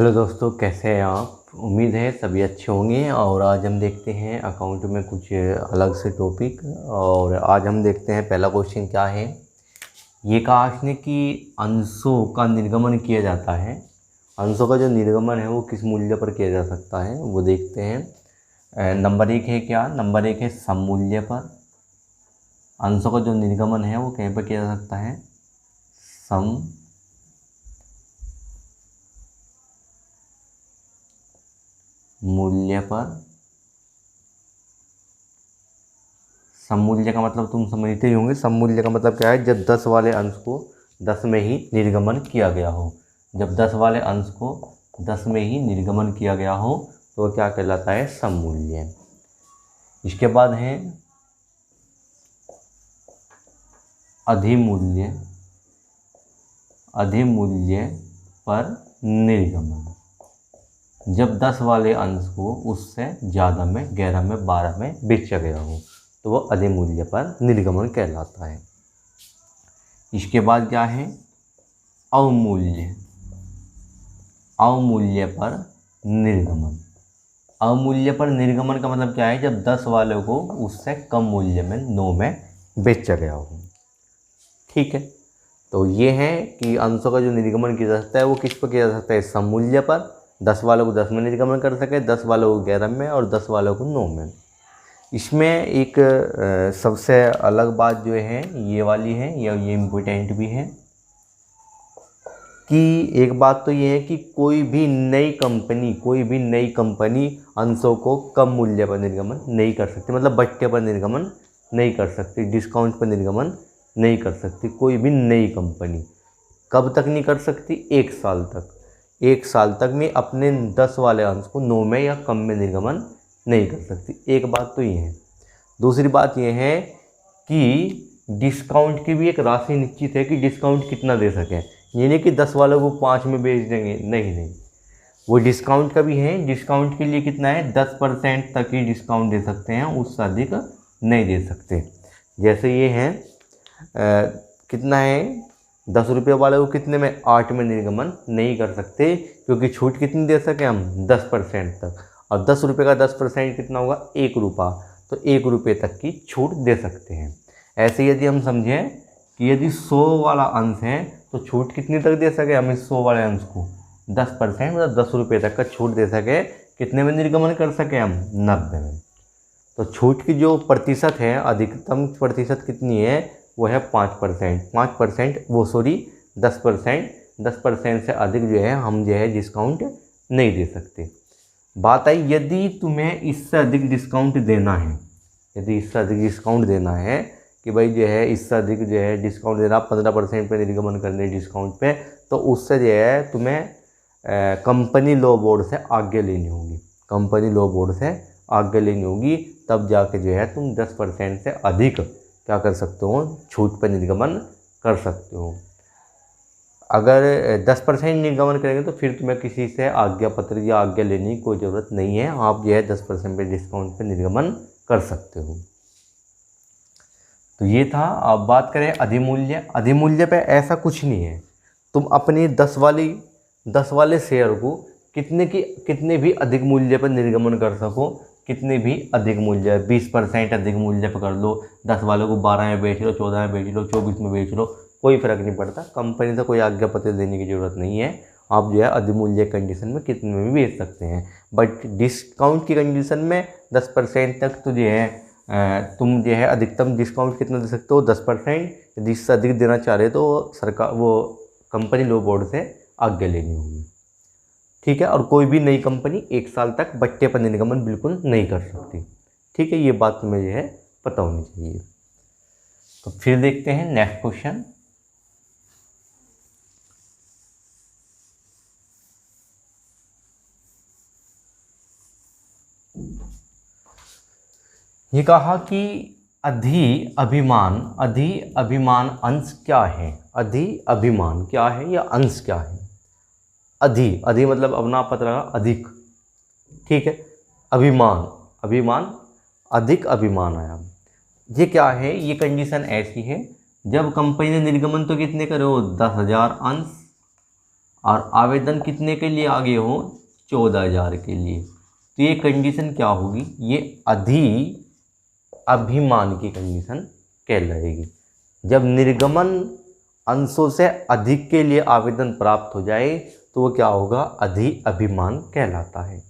Hello दोस्तों, कैसे हैं आप। उम्मीद है सभी अच्छे होंगे। और आज हम देखते हैं अकाउंट में कुछ अलग से टॉपिक। और आज हम देखते हैं पहला क्वेश्चन क्या है। ये कहा इसने कि अंशों का निर्गमन किया जाता है। अंशों का जो निर्गमन है वो किस मूल्य पर किया जा सकता है वो देखते हैं। नंबर एक है क्या, नंबर एक है सममूल्य पर। अंशों का जो निर्गमन है वो कहीं पर किया जा सकता है, सम मूल्य पर। सममूल्य का मतलब तुम समझते ही होंगे। सममूल्य का मतलब क्या है, जब 10 वाले अंश को 10 में ही निर्गमन किया गया हो। जब 10 वाले अंश को 10 में ही निर्गमन किया गया हो तो वो क्या कहलाता है, सममूल्य। इसके बाद है अधिमूल्य। अधिमूल्य पर निर्गमन, जब 10 वाले अंश को उससे ज़्यादा में, 11 में, 12 में बेचा गया हो तो वो अधिमूल्य पर निर्गमन कहलाता है। इसके बाद क्या है, अवमूल्य। अवमूल्य पर निर्गमन। अवमूल्य पर निर्गमन का मतलब क्या है, जब 10 वाले को उससे कम मूल्य में 9 में बेचा गया हो। ठीक है, तो ये है कि अंशों का जो निर्गमन किया जा सकता है वो किस पर किया जा सकता है, सममूल्य पर। 10 वालों को 10 में निर्गमन कर सके, 10 वालों को 11 में और 10 वालों को 9 में। इसमें एक सबसे अलग बात जो है ये वाली है, या ये इम्पोर्टेंट भी है कि एक बात तो ये है कि कोई भी नई कंपनी अंशों को कम मूल्य पर निर्गमन नहीं कर सकती। मतलब बट्टे पर निर्गमन नहीं कर सकती, डिस्काउंट पर निर्गमन नहीं कर सकती। कोई भी नई कंपनी कब तक नहीं कर सकती, 1 साल तक। 1 साल तक में अपने 10 वाले अंश को 9 में या कम में निर्गमन नहीं कर सकती। एक बात तो ये है। दूसरी बात ये है कि डिस्काउंट की भी एक राशि निश्चित है कि डिस्काउंट कितना दे सकें। ये नहीं कि 10 वालों को 5 में बेच देंगे, नहीं, वो डिस्काउंट का भी है। डिस्काउंट के लिए कितना है, 10% तक ही डिस्काउंट दे सकते हैं, उससे अधिक नहीं दे सकते। जैसे ये है कितना है, 10 रुपये वाले को कितने में, 8 में निर्गमन नहीं कर सकते, क्योंकि छूट कितनी दे सके हम, 10% तक। और 10 रुपये का 10% कितना होगा, 1 रुपया। तो 1 रुपये तक की छूट दे सकते हैं। ऐसे यदि हम समझें कि यदि 100 वाला अंश है तो छूट कितनी तक दे सके हम इस 100 वाले अंश को, 10%, मतलब 10 रुपये तक का छूट दे सके। कितने में निर्गमन कर सके हम, 90 में। तो छूट की जो प्रतिशत है, अधिकतम प्रतिशत कितनी है, वो है 5%। 5% वो सॉरी 10%। 10% से अधिक जो है हम जो है डिस्काउंट नहीं दे सकते। बात आई यदि तुम्हें इससे अधिक डिस्काउंट देना है, यदि इससे अधिक डिस्काउंट देना है कि भाई जो है इससे अधिक जो है डिस्काउंट देना, 15% पे निर्गमन करने डिस्काउंट पे, तो उससे जो है तुम्हें कंपनी लॉ बोर्ड से आज्ञा लेनी होगी। कंपनी लॉ बोर्ड से आज्ञा लेनी होगी, तब जाके जो है तुम 10% से अधिक क्या कर सकते हो, छूट पर निर्गमन कर सकते हो। अगर 10% निर्गमन करेंगे तो फिर तुम्हें किसी से आज्ञा पत्र या आज्ञा लेने की कोई ज़रूरत नहीं है। आप जो है 10% पे डिस्काउंट पे निर्गमन कर सकते हो। तो ये था। अब बात करें अधिमूल्य। अधिमूल्य पे ऐसा कुछ नहीं है, तुम अपनी 10 वाले शेयर को कितने भी अधिक मूल्य पर निर्गमन कर सको। कितने भी अधिक मूल्य, 20% अधिक मूल्य पर कर लो, 10 वालों को 12 में बेच लो, 14 में बेच लो, 24 में बेच लो, कोई फ़र्क नहीं पड़ता। कंपनी से कोई आज्ञा पत्र देने की ज़रूरत नहीं है। आप जो है अधिमूल्य कंडीशन में कितने में भी बेच सकते हैं। बट डिस्काउंट की कंडीशन में 10% तक तो जो है तुम जो है अधिकतम डिस्काउंट कितना दे सकते हो, 10%। यदि इससे अधिक देना चाह रहे तो सरकार, वो कंपनी लॉ बोर्ड से आज्ञा लेनी होगी। ठीक है, और कोई भी नई कंपनी 1 साल तक बट्टे पर निर्गमन बिल्कुल नहीं कर सकती। ठीक है, ये बात तुम्हें जो है पता होनी चाहिए। तो फिर देखते हैं नेक्स्ट क्वेश्चन। ये कहा कि अधि अभिमान अंश क्या है। अधि अभिमान क्या है या अंश क्या है। अधि मतलब अपना पता लगा, अधिक। ठीक है, अभिमान अधिक अभिमान आया। ये क्या है, ये कंडीशन ऐसी है जब कंपनी ने निर्गमन तो कितने करे हो, 10,000 अंश, और आवेदन कितने के लिए आगे हो, 14,000 के लिए, तो ये कंडीशन क्या होगी, ये अभिमान की कंडीशन कहलाएगी। जब निर्गमन अंशों से अधिक के लिए आवेदन प्राप्त हो जाए तो वो क्या होगा, अभिमान कहलाता है।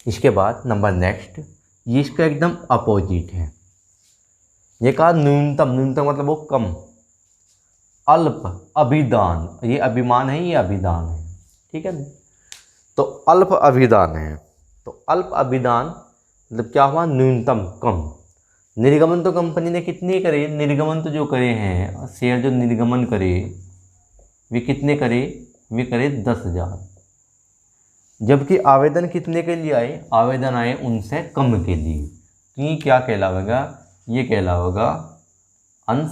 इसके बाद नंबर नेक्स्ट, ये इसका एकदम अपोजिट है। ये कहा न्यूनतम, न्यूनतम मतलब वो कम, अल्प अभिदान, ये अभिमान है, ये अभिदान है, ठीक है। तो अल्प अभिदान है, तो अल्प अभिदान मतलब क्या हुआ, न्यूनतम कम। निर्गमन तो कंपनी ने कितने करे, निर्गमन तो जो करे हैं शेयर, जो निर्गमन करे वे कितने करे, वे करे 10,000। जबकि आवेदन कितने के लिए आए, आवेदन आए उनसे कम के लिए, तो ये क्या कहलावेगा, ये कहलावेगा अंश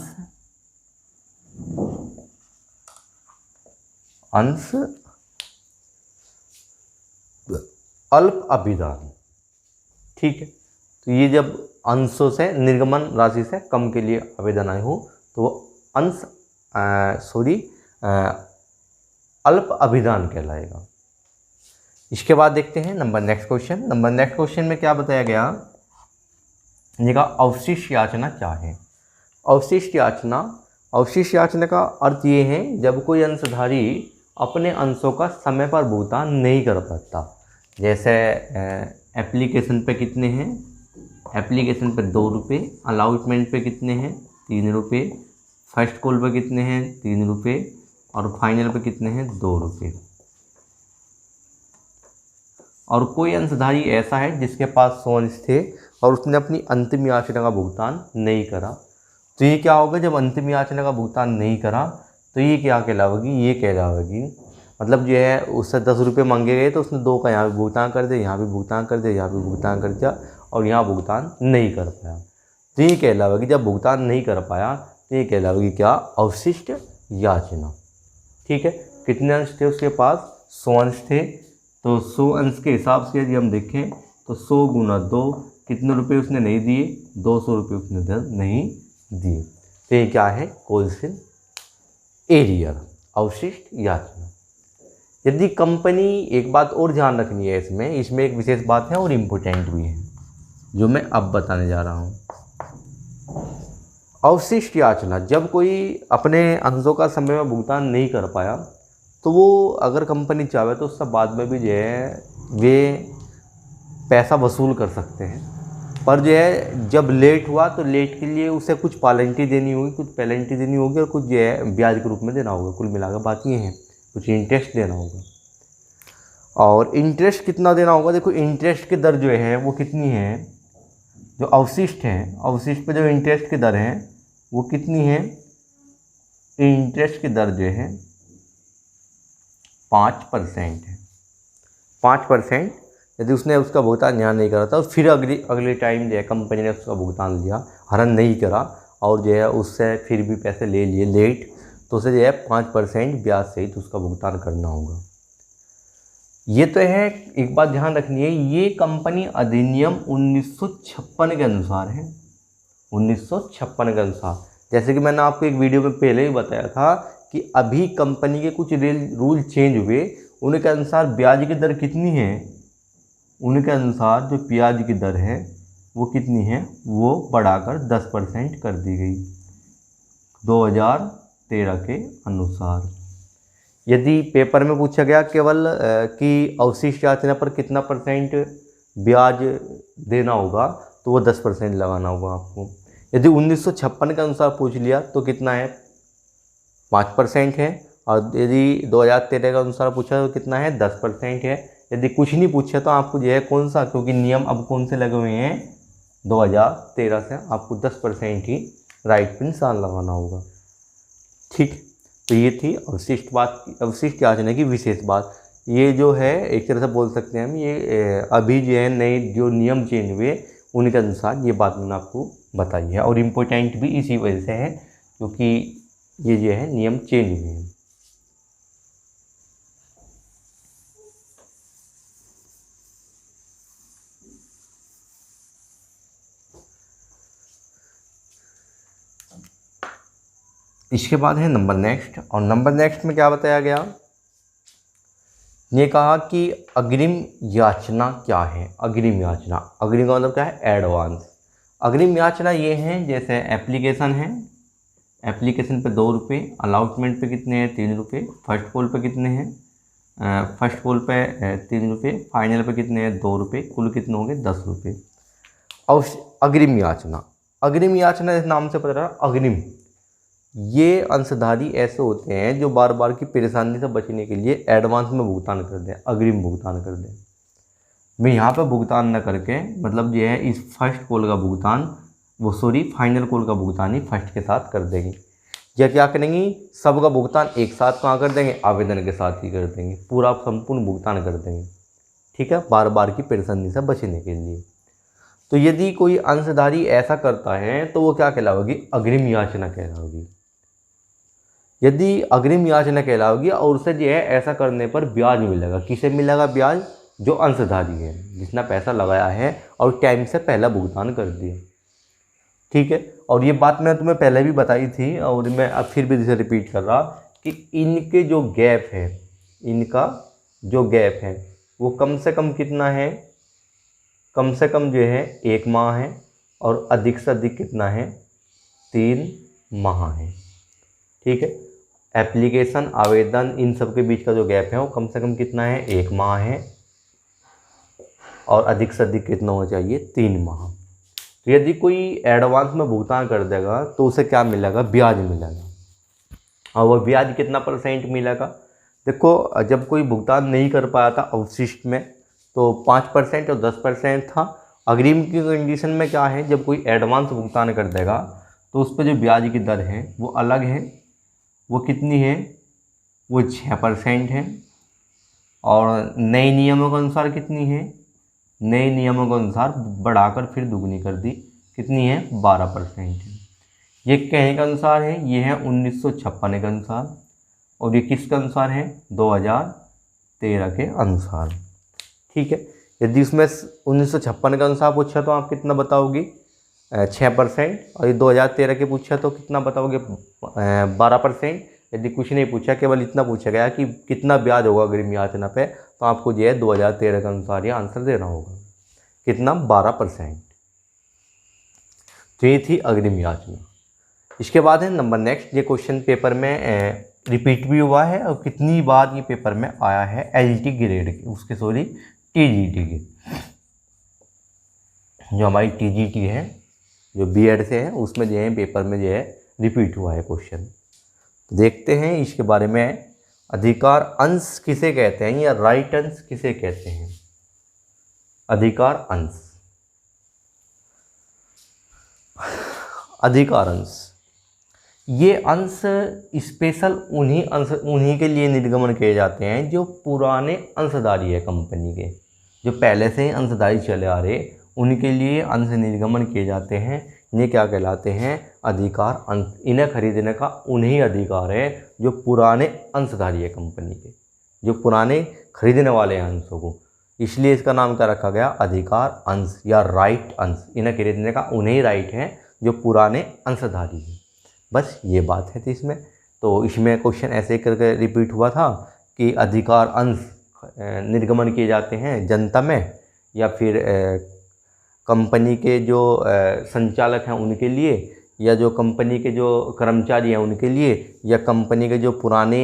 अल्प अभिदान, ठीक है। तो ये जब अंशों से, निर्गमन राशि से कम के लिए आवेदन आए हो तो वो अल्प अभिदान कहलाएगा। इसके बाद देखते हैं number next question. Number next question में क्या बताया गया, ये अवशिष्ट याचना क्या है। अवशिष्ट याचना का अर्थ ये है जब कोई अंशधारी अपने अंशों का समय पर भुगतान नहीं कर पाता। जैसे एप्लीकेशन पे कितने हैं, एप्लीकेशन पे 2 रुपये, अलाउटमेंट पे कितने हैं 3 रुपये, फर्स्ट कॉल पे कितने हैं 3 रुपये, और फाइनल पे कितने हैं 2 रुपये। और कोई अंशधारी ऐसा है जिसके पास 100 अंश थे और उसने अपनी अंतिम याचना का भुगतान नहीं करा, तो ये क्या होगा, जब अंतिम याचना का भुगतान नहीं करा तो ये क्या कहलावेगी, ये कहलावेगी मतलब जो है उससे 10 रुपये मांगे गए तो उसने 2 का यहाँ भी भुगतान कर दिया, यहाँ भी भुगतान कर दिया, यहाँ भी भुगतान कर दिया और यहाँ भुगतान नहीं कर पाया, तो ये कहलावेगी जब भुगतान नहीं कर पाया तो ये कहलावेगी क्या, अवशिष्ट याचना, ठीक है। कितने अंश थे उसके पास, 100 अंश थे, तो 100 अंश के हिसाब से यदि हम देखें तो 100 गुना 2, कितने रुपये उसने नहीं दिए, 200 रुपये उसने नहीं दिए, तो ये क्या है, कोल्सिन एरियर, अवशिष्ट याचना। यदि कंपनी, एक बात और ध्यान रखनी है इसमें एक विशेष बात है और इम्पोर्टेंट भी है जो मैं अब बताने जा रहा हूँ। अवशिष्ट याचना, जब कोई अपने अंशों का समय में भुगतान नहीं कर पाया तो वो अगर कंपनी चाहे तो उससे बाद में भी जो है वे पैसा वसूल कर सकते हैं, पर जो है जब लेट हुआ तो लेट के लिए उसे कुछ पेनल्टी देनी होगी, कुछ पेनल्टी देनी होगी और कुछ जो है ब्याज के रूप में देना होगा। कुल मिलाकर बात ये है, कुछ इंटरेस्ट देना होगा। और इंटरेस्ट कितना देना होगा, देखो इंटरेस्ट की दर जो है वो कितनी है, जो अवशिष्ट है, अवशिष्ट पे जो इंटरेस्ट की दर है वो कितनी है, इंटरेस्ट की दर जो है 5% है, 5%। यदि उसने उसका भुगतान यहाँ नहीं करा था और फिर अगले टाइम जो है कंपनी ने उसका भुगतान लिया, हरण नहीं करा और जो है उससे फिर भी पैसे ले लिए लेट, तो उसे जो है 5% ब्याज सहित उसका भुगतान करना होगा। ये तो है, एक बात ध्यान रखनी है, ये कंपनी अधिनियम 1956 के अनुसार है, 1956 के अनुसार। जैसे कि मैंने आपको एक वीडियो में पहले ही बताया था कि अभी कंपनी के कुछ रूल चेंज हुए, उनके अनुसार ब्याज की दर कितनी है, उनके अनुसार जो ब्याज की दर है वो कितनी है, वो बढ़ाकर 10% कर दी गई 2013 के अनुसार। यदि पेपर में पूछा गया केवल कि अवशिष्ट याचना पर कितना % ब्याज देना होगा तो वो 10% लगाना होगा आपको। यदि 1956 के अनुसार पूछ लिया तो कितना है, 5% है, और यदि 2013 के अनुसार पूछा तो कितना है, 10% है। यदि कुछ नहीं पूछा तो आपको जो है कौन सा, क्योंकि नियम अब कौन से लगे हुए हैं 2013 से, आपको 10% ही राइट पे निशान लगाना होगा, ठीक। तो ये थी अवशिष्ट याचना की विशेष बात। ये जो है एक तरह से बोल सकते हैं हम, ये अभी जो है नए जो नियम चेंज हुए उनके अनुसार ये बात मैंने आपको बताई है, और इम्पोर्टेंट भी इसी वजह से है क्योंकि ये जो है नियम चेंज हुए हैं। इसके बाद है नंबर नेक्स्ट, और नंबर नेक्स्ट में क्या बताया गया, ये कहा कि अग्रिम याचना क्या है। अग्रिम याचना, अग्रिम का मतलब क्या है, एडवांस। अग्रिम याचना ये है, जैसे एप्लीकेशन है, एप्लीकेशन पे 2 रुपये, अलॉटमेंट पे कितने हैं 3 रुपये, फर्स्ट कॉल पे कितने हैं, फर्स्ट कॉल पे 3 रुपये, फाइनल पे कितने हैं 2 रुपये, कुल कितने होंगे 10 रुपये। और अग्रिम याचना, अग्रिम याचना इस नाम से पता रहा, अग्रिम, ये अंशधारी ऐसे होते हैं जो बार बार की परेशानी से बचने के लिए एडवांस में भुगतान कर दें, अग्रिम भुगतान कर दें। मैं यहाँ पे भुगतान न करके, मतलब ये है इस फर्स्ट कॉल का भुगतान, वो सॉरी फाइनल कॉल का भुगतान ही फर्स्ट के साथ कर देंगे, या क्या करेंगी, सबका भुगतान एक साथ कहाँ कर देंगे, आवेदन के साथ ही कर देंगे, पूरा संपूर्ण भुगतान कर देंगे, ठीक है, बार बार की परेशानी से बचने के लिए। तो यदि कोई अंशधारी ऐसा करता है तो वो क्या कहलाएगी, अग्रिम याचना कहलाएगी। यदि अग्रिम याचना कहलाएगी और उसे जो है ऐसा करने पर ब्याज मिलेगा, किसे मिलेगा ब्याज, जो अंशधारी है, जितना पैसा लगाया है और टाइम से पहला भुगतान कर दिया, ठीक है। और ये बात मैंने तुम्हें पहले भी बताई थी और मैं अब फिर भी इसे रिपीट कर रहा कि इनके जो गैप है, इनका जो गैप है वो कम से कम कितना है, कम से कम जो है 1 माह है, और अधिक से अधिक कितना है 3 माह है, ठीक है। एप्लीकेशन, आवेदन, इन सब के बीच का जो गैप है वो कम से कम कितना है 1 माह है, और अधिक से अधिक कितना होना चाहिए 3 माह। तो यदि कोई एडवांस में भुगतान कर देगा तो उसे क्या मिलेगा, ब्याज मिलेगा, और वह ब्याज कितना % मिलेगा। देखो, जब कोई भुगतान नहीं कर पाया था अवशिष्ट में तो 5% और 10% था। अग्रिम की कंडीशन में क्या है, जब कोई एडवांस भुगतान कर देगा तो उस पर जो ब्याज की दर है वो अलग है, वो कितनी है, वो 6% है, और नए नियमों के अनुसार कितनी है, नए नियमों के अनुसार बढ़ाकर फिर दुगनी कर दी, कितनी है 12% है। ये कहने के अनुसार है, ये है 1956 के अनुसार, और ये किसके अनुसार है, 2013 के अनुसार, ठीक है। यदि उसमें 1956 के अनुसार पूछा तो आप कितना बताओगे, 6%, और ये 2013 के पूछा तो कितना बताओगे, 12%। यदि कुछ नहीं पूछा, केवल इतना पूछा गया कि कितना ब्याज होगा अग्रिम याचना पे, तो आपको जो है 2013 के अनुसार ये आंसर देना होगा, कितना 12%। तो ये थी अग्रिम याचना। इसके बाद है नंबर नेक्स्ट, ये क्वेश्चन पेपर में रिपीट भी हुआ है और कितनी बार ये पेपर में आया है, एलटी ग्रेड के, उसके सॉरी टीजीटी के, जो हमारी टीजीटी है जो बीएड से है उसमें जो है पेपर में जो है रिपीट हुआ है क्वेश्चन। देखते हैं इसके बारे में, अधिकार अंश किसे कहते हैं या राइट अंश किसे कहते हैं। अधिकार अंश, अधिकार अंश, ये अंश स्पेशल उन्हीं के लिए निर्गमन किए जाते हैं जो पुराने अंशधारी है कंपनी के, जो पहले से ही अंशधारी चले आ रहे, उनके लिए अंश निर्गमन किए जाते हैं। ये क्या कहलाते हैं, अधिकार अंश। इन्हें खरीदने का उन्हीं अधिकार है जो पुराने अंशधारी है कंपनी के, जो पुराने खरीदने वाले हैं अंशों को, इसलिए इसका नाम क्या रखा गया, अधिकार अंश या राइट अंश। इन्हें खरीदने का उन्हीं राइट है जो पुराने अंशधारी हैं। बस ये बात है थी इसमें। तो इसमें क्वेश्चन ऐसे करके रिपीट हुआ था कि अधिकार अंश निर्गमन किए जाते हैं जनता में, या फिर कंपनी के जो संचालक हैं उनके लिए, या जो कंपनी के जो कर्मचारी हैं उनके लिए, या कंपनी के जो पुराने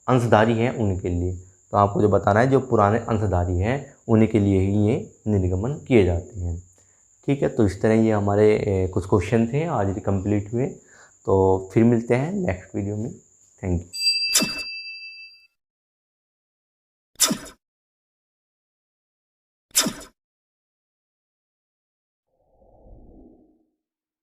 अंशधारी हैं उनके लिए। तो आपको जो बताना है, जो पुराने अंशधारी हैं उन्हीं के लिए ही ये निर्गमन किए जाते हैं, ठीक है। तो इस तरह ये हमारे कुछ क्वेश्चन थे, आज कंप्लीट हुए। तो फिर मिलते हैं नेक्स्ट वीडियो में। Thank you.